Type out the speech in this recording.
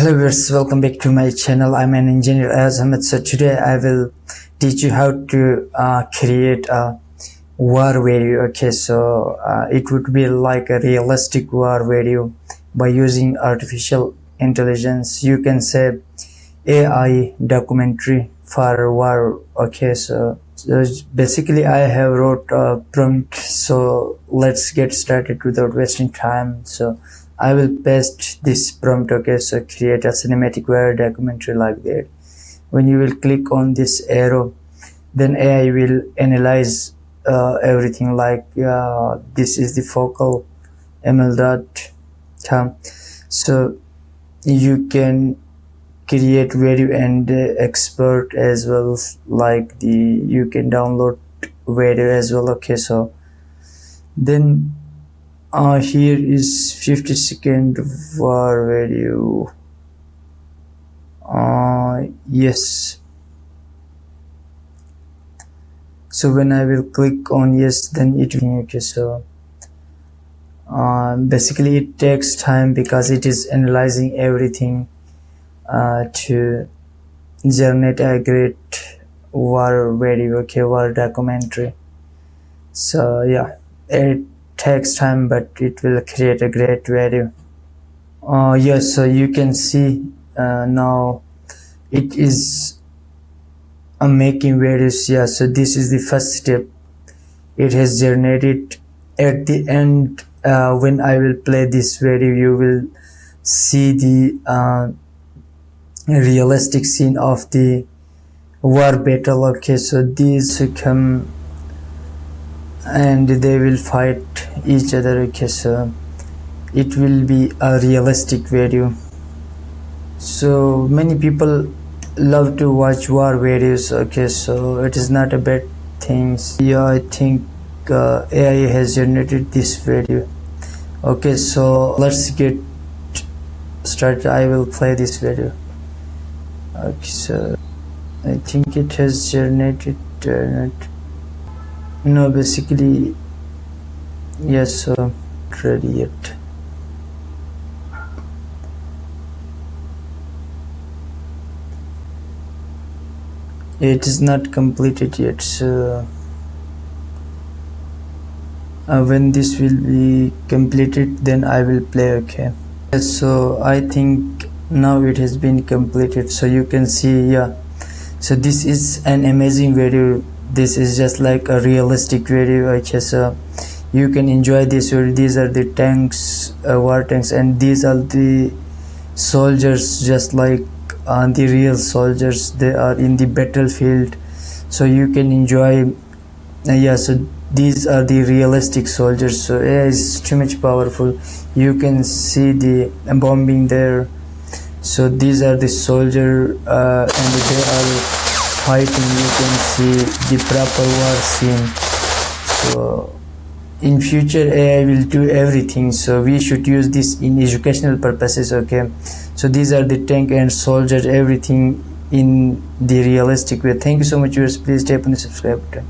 Hello viewers, welcome back to my channel. I'm an engineer Ayaz. So today I will teach you how to create a war video. Okay, so it would be like a realistic war video by using artificial intelligence. You can say AI documentary for war. Okay, so basically I have wrote a prompt, so let's get started without wasting time. So I will paste this prompt. Okay, so create a cinematic war documentary like that. When you will click on this arrow, then AI will analyze everything, like this is the focal ml dot com. So you can create video and export as well, like you can download video as well. Okay, so then here is 50-second war video. Yes, so when I will click on yes, then it will. Okay, so basically it takes time because it is analyzing everything to generate a great war video. Okay, war documentary. So yeah, it takes time, but it will create a great video. Yes, so you can see now it is making videos. Yeah, so this is the first step. It has generated. At the end, when I will play this video, you will see the realistic scene of the war battle. Okay, so these come and they will fight each other. Okay, so it will be a realistic video. So many people love to watch war videos. Okay, so it is not a bad thing. Yeah, I think AI has generated this video. Okay, so let's get started. I will play this video. Okay, so I think it has generated no, basically yes, so not ready yet. It is not completed yet, so when this will be completed, then I will play. Okay, so I think now it has been completed. So you can see, yeah, so this is an amazing video. This is just like a realistic video. Okay, so you can enjoy this video. These are the tanks, war tanks, and these are the soldiers, just like the real soldiers. They are in the battlefield, so you can enjoy. Yeah, so these are the realistic soldiers. So AI is too much powerful. You can see the bombing there. So these are the soldier and they are fighting. You can see the proper war scene. So in future AI will do everything, so we should use this in educational purposes. Okay, so these are the tank and soldiers, everything in the realistic way. Thank you so much viewers. Please tap on the subscribe button.